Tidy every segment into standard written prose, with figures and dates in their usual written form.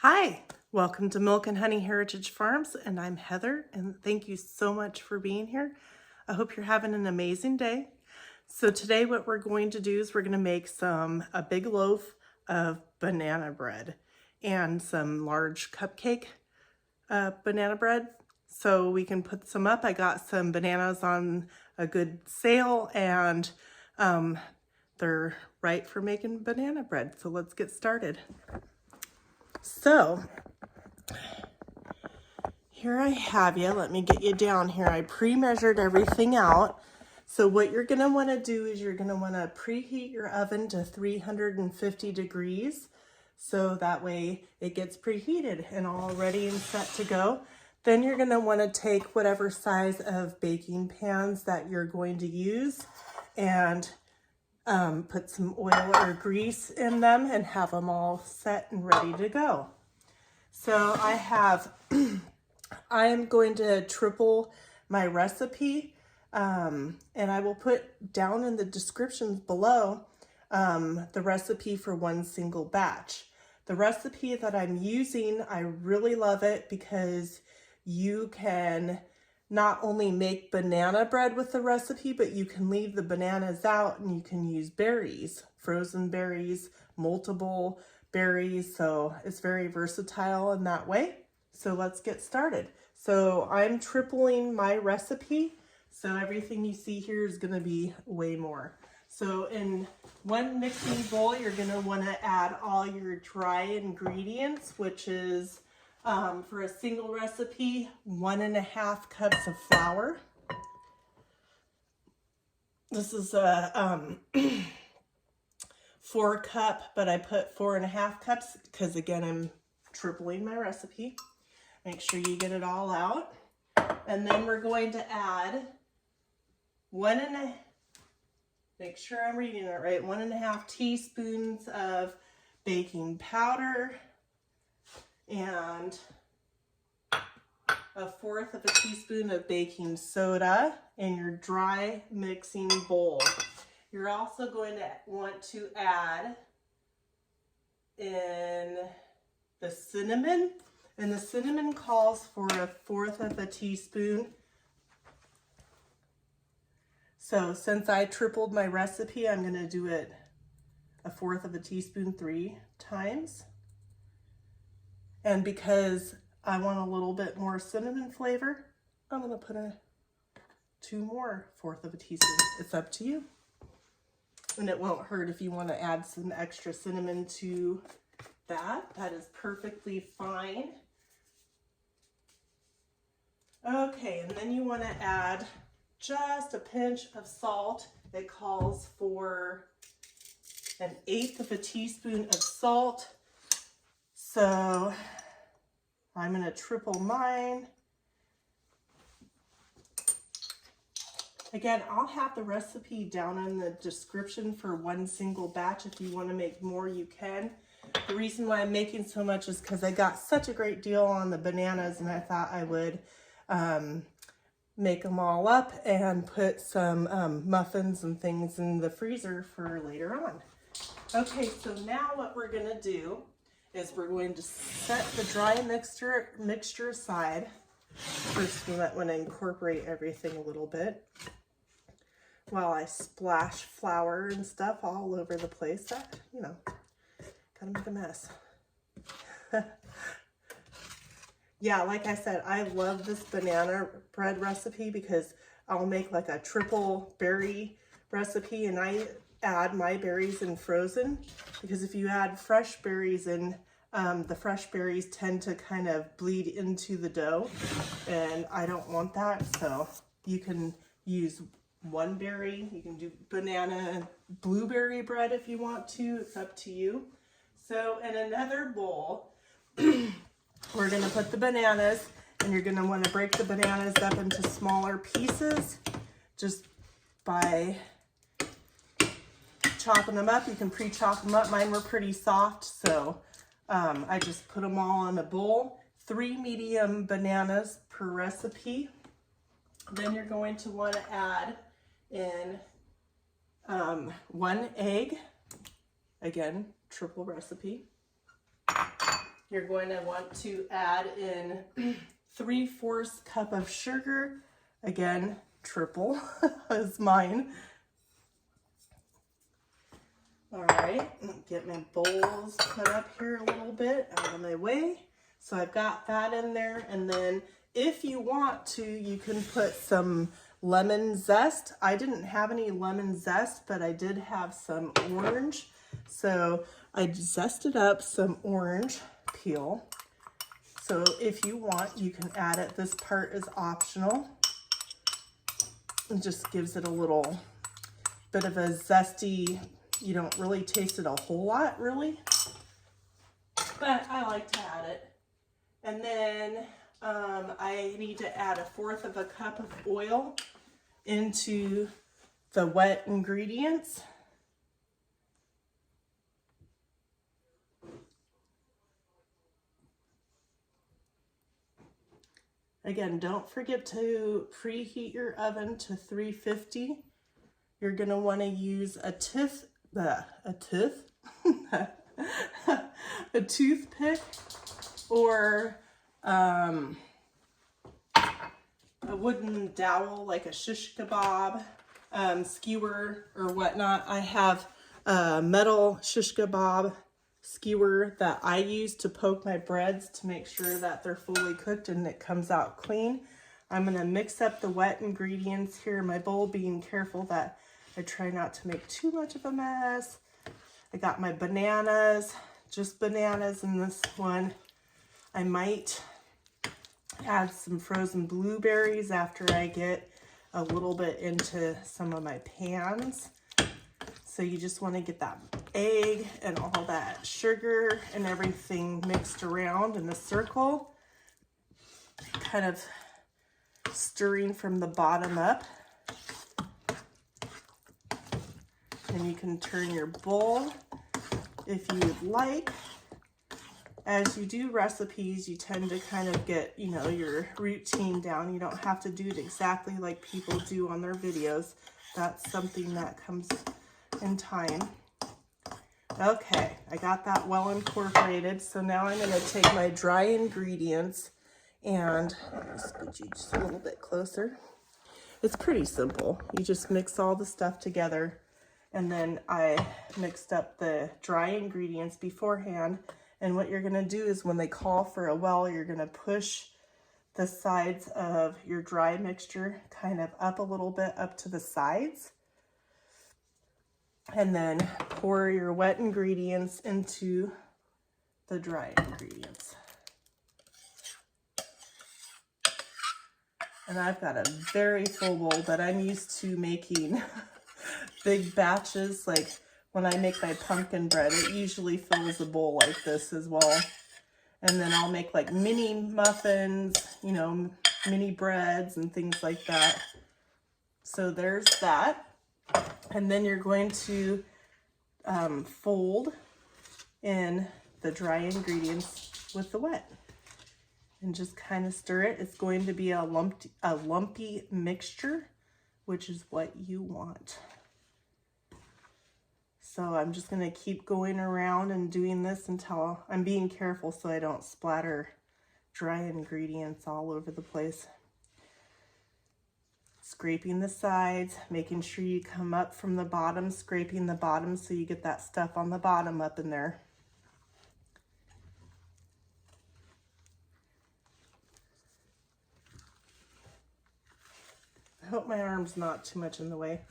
Hi, welcome to Milk and Honey Heritage Farms, and I'm Heather, and thank you so much for being here. I hope you're having an amazing day. So today what we're going to do is we're going to make a big loaf of banana bread and some large cupcake banana bread. So we can put some up. I got some bananas on a good sale, and they're right for making banana bread. So let's get started. So here I have you. Let me get you down here. I pre-measured everything out. So what you're going to want to do is you're going to want to preheat your oven to 350 degrees. So that way it gets preheated and all ready and set to go. Then you're going to want to take whatever size of baking pans that you're going to use and put some oil or grease in them and have them all set and ready to go. So I am going to triple my recipe, and I will put down in the descriptions below the recipe for one single batch. The recipe that I'm using, I really love it because you can not only make banana bread with the recipe, but you can leave the bananas out and you can use berries, frozen berries, multiple berries. So it's very versatile in that way. So let's get started. So I'm tripling my recipe. So everything you see here is going to be way more. So in one mixing bowl, you're going to want to add all your dry ingredients, which is for a single recipe, 1.5 cups of flour. This is a 4 cup, but I put 4.5 cups because again, I'm tripling my recipe. Make sure you get it all out. And then we're going to add make sure I'm reading it right, 1.5 teaspoons of baking powder and 1/4 of a teaspoon of baking soda in your dry mixing bowl. You're also going to want to add in the cinnamon, and the cinnamon calls for 1/4 of a teaspoon. So since I tripled my recipe, I'm going to do it 1/4 of a teaspoon 3 times. And because I want a little bit more cinnamon flavor, I'm going to put 2 more 1/4 of a teaspoon. It's up to you. And it won't hurt if you want to add some extra cinnamon to that. That is perfectly fine. Okay, and then you want to add just a pinch of salt. It calls for 1/8 of a teaspoon of salt. So I'm going to triple mine. Again, I'll have the recipe down in the description for one single batch. If you want to make more, you can. The reason why I'm making so much is because I got such a great deal on the bananas, and I thought I would make them all up and put some muffins and things in the freezer for later on. Okay, so now what we're going to do is we're going to set the dry mixture aside. First, we might want to incorporate everything a little bit while I splash flour and stuff all over the place. That, gotta make a mess. Yeah, like I said, I love this banana bread recipe because I'll make like a triple berry recipe, and I add my berries in frozen because if you add fresh berries in, the fresh berries tend to kind of bleed into the dough, and I don't want that. So you can use one berry. You can do banana and blueberry bread if you want to. It's up to you. So in another bowl, we're going to put the bananas, and you're going to want to break the bananas up into smaller pieces just by chopping them up. You can pre-chop them up. Mine were pretty soft, so I just put them all in a bowl. 3 medium bananas per recipe. Then you're going to want to add in 1 egg. Again, triple recipe. You're going to want to add in 3/4 cup of sugar. Again, triple is mine. All right, get my bowls put up here a little bit out of my way. So I've got that in there, and then if you want to, you can put some lemon zest. I didn't have any lemon zest, but I did have some orange. So I zested up some orange peel. So if you want, you can add it. This part is optional. It just gives it a little bit of a zesty, you don't really taste it a whole lot, really. But I like to add it. And then I need to add 1/4 cup of oil into the wet ingredients. Again, don't forget to preheat your oven to 350. You're gonna wanna use a toothpick or a wooden dowel like a shish kebab skewer or whatnot. I have a metal shish kebab skewer that I use to poke my breads to make sure that they're fully cooked and it comes out clean. I'm going to mix up the wet ingredients here in my bowl, being careful that I try not to make too much of a mess. I got my bananas, just bananas in this one. I might add some frozen blueberries after I get a little bit into some of my pans. So you just want to get that egg and all that sugar and everything mixed around in a circle, kind of stirring from the bottom up. And you can turn your bowl if you would like. As you do recipes, you tend to kind of get, you know, your routine down. You don't have to do it exactly like people do on their videos. That's something that comes in time. Okay, I got that well incorporated. So now I'm going to take my dry ingredients and scoot you just a little bit closer. It's pretty simple. You just mix all the stuff together. And then I mixed up the dry ingredients beforehand. And what you're going to do is when they call for a well, you're going to push the sides of your dry mixture kind of up a little bit up to the sides. And then pour your wet ingredients into the dry ingredients. And I've got a very full bowl, but I'm used to making big batches. Like when I make my pumpkin bread, it usually fills a bowl like this as well. And then I'll make like mini muffins, you know, mini breads and things like that. So there's that. And then you're going to fold in the dry ingredients with the wet and just kind of stir it. It's going to be a lumpy mixture, which is what you want. So I'm just going to keep going around and doing this until I'm being careful so I don't splatter dry ingredients all over the place. Scraping the sides, making sure you come up from the bottom, scraping the bottom so you get that stuff on the bottom up in there. I hope my arm's not too much in the way.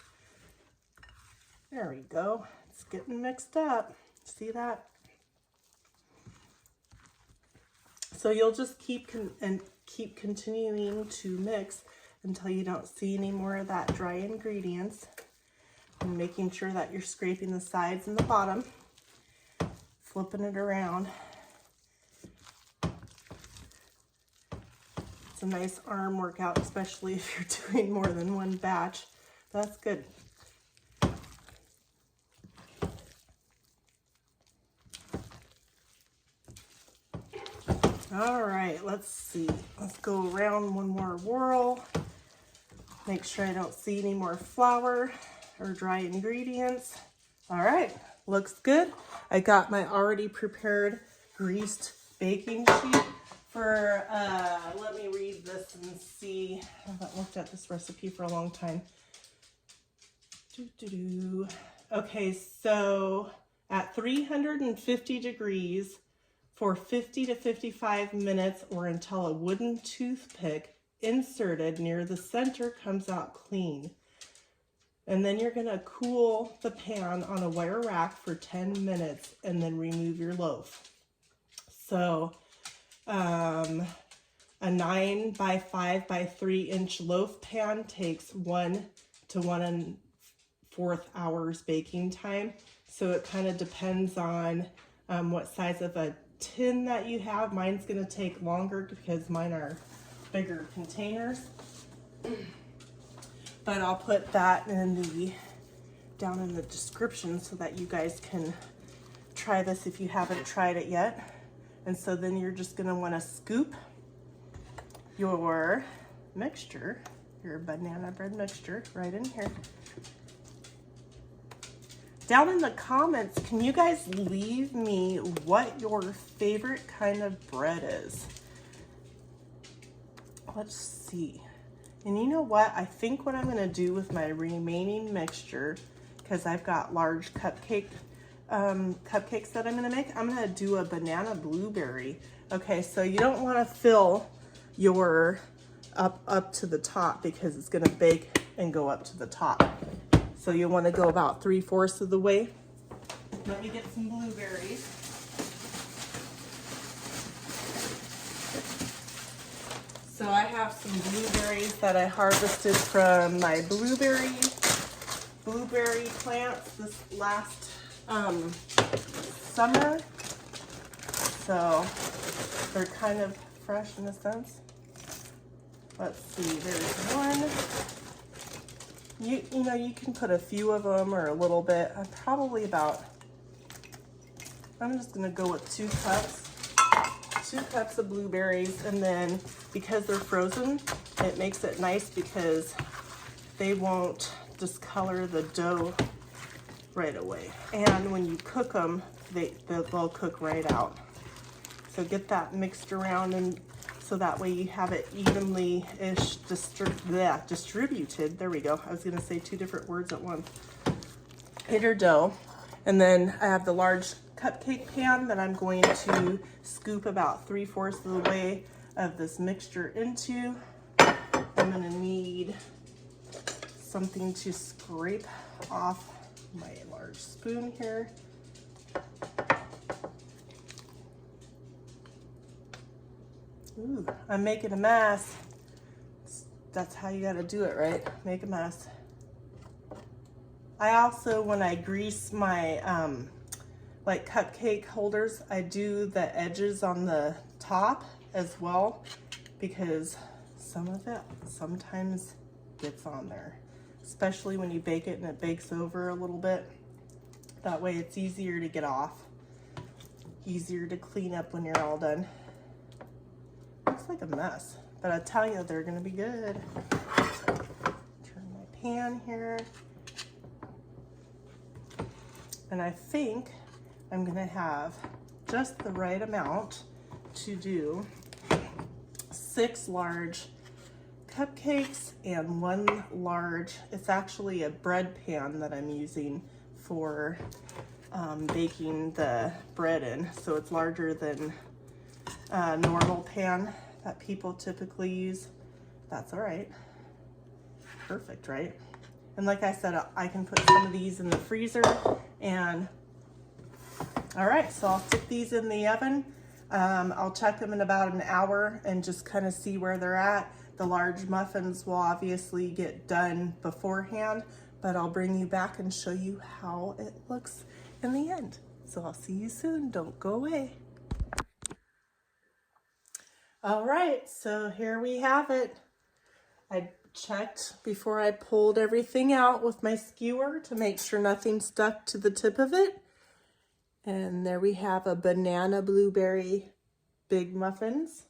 There we go. It's getting mixed up. See that? So you'll just keep continuing to mix until you don't see any more of that dry ingredients, and making sure that you're scraping the sides and the bottom, flipping it around. It's a nice arm workout, especially if you're doing more than one batch. That's good. All right, let's see. Let's go around one more whirl. Make sure I don't see any more flour or dry ingredients. All right, looks good. I got my already prepared greased baking sheet for, let me read this and see. I haven't looked at this recipe for a long time. Okay, so at 350 degrees for 50 to 55 minutes or until a wooden toothpick inserted near the center comes out clean. And then you're gonna cool the pan on a wire rack for 10 minutes and then remove your loaf. So a 9 by 5 by 3 inch loaf pan takes 1 to 1¼ hours baking time. So it kind of depends on what size of a tin that you have. Mine's gonna take longer because mine are bigger containers. But I'll put that down in the description so that you guys can try this if you haven't tried it yet. And so then you're just gonna wanna scoop your mixture, your banana bread mixture right in here. Down in the comments, can you guys leave me what your favorite kind of bread is? Let's see. And you know what? I think what I'm gonna do with my remaining mixture, because I've got large cupcakes that I'm gonna make, I'm gonna do a banana blueberry. Okay, so you don't wanna fill your up to the top because it's gonna bake and go up to the top. So you wanna go about 3/4 of the way. Let me get some blueberries. So I have some blueberries that I harvested from my blueberry plants this last summer. So they're kind of fresh in a sense. Let's see, there's one. You know, you can put a few of them or a little bit. I'm just gonna go with 2 cups. 2 cups of blueberries, and then because they're frozen, it makes it nice because they won't discolor the dough right away. And when you cook them, they'll cook right out. So get that mixed around, and so that way you have it evenly-ish distributed. There we go. I was gonna say 2 different words at once. Hit your dough. And then I have the large cupcake pan that I'm going to scoop about 3/4 of the way of this mixture into. I'm gonna need something to scrape off my large spoon here. Ooh, I'm making a mess. That's how you gotta do it, right? Make a mess. I also, when I grease my like cupcake holders, I do the edges on the top as well, because some of it sometimes gets on there, especially when you bake it and it bakes over a little bit. That way it's easier to get off, easier to clean up when you're all done. Looks like a mess, but I tell you, they're gonna be good. Turn my pan here. And I think I'm gonna have just the right amount to do 6 large cupcakes and 1 large, it's actually a bread pan that I'm using for baking the bread in. So it's larger than a normal pan that people typically use. That's all right. Perfect, right? And like I said, I can put some of these in the freezer. And all right, so I'll stick these in the oven. I'll check them in about an hour and just kind of see where they're at. The large muffins will obviously get done beforehand, but I'll bring you back and show you how it looks in the end. So I'll see you soon. Don't go away. All right, so here we have it. I checked before I pulled everything out with my skewer to make sure nothing stuck to the tip of it. And there we have a banana blueberry big muffins.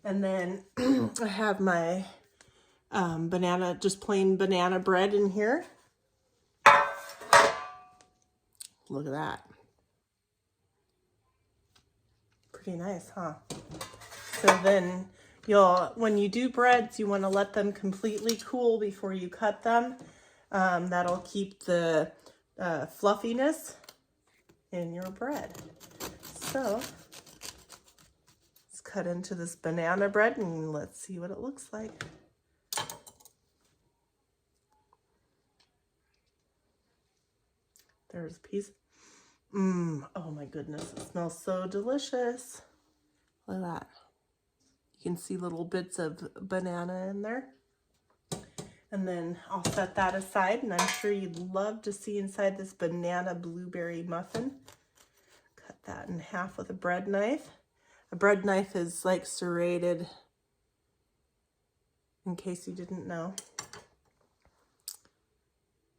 And then I have my banana, just plain banana bread in here. Look at that. pretty nice, huh? So then when you do breads, you want to let them completely cool before you cut them. That'll keep the fluffiness in your bread. So let's cut into this banana bread and let's see what it looks like. There's a piece. Oh my goodness, it smells so delicious. Look at that. You can see little bits of banana in there. And then I'll set that aside, and I'm sure you'd love to see inside this banana blueberry muffin. Cut that in half with a bread knife. A bread knife is like serrated, in case you didn't know.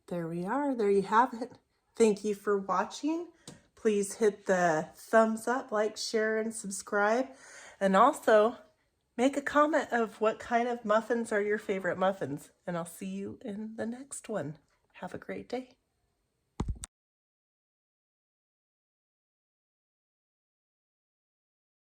There we are. There you have it. Thank you for watching. Please hit the thumbs up, like, share, and subscribe. And also, make a comment of what kind of muffins are your favorite muffins. And I'll see you in the next one. Have a great day.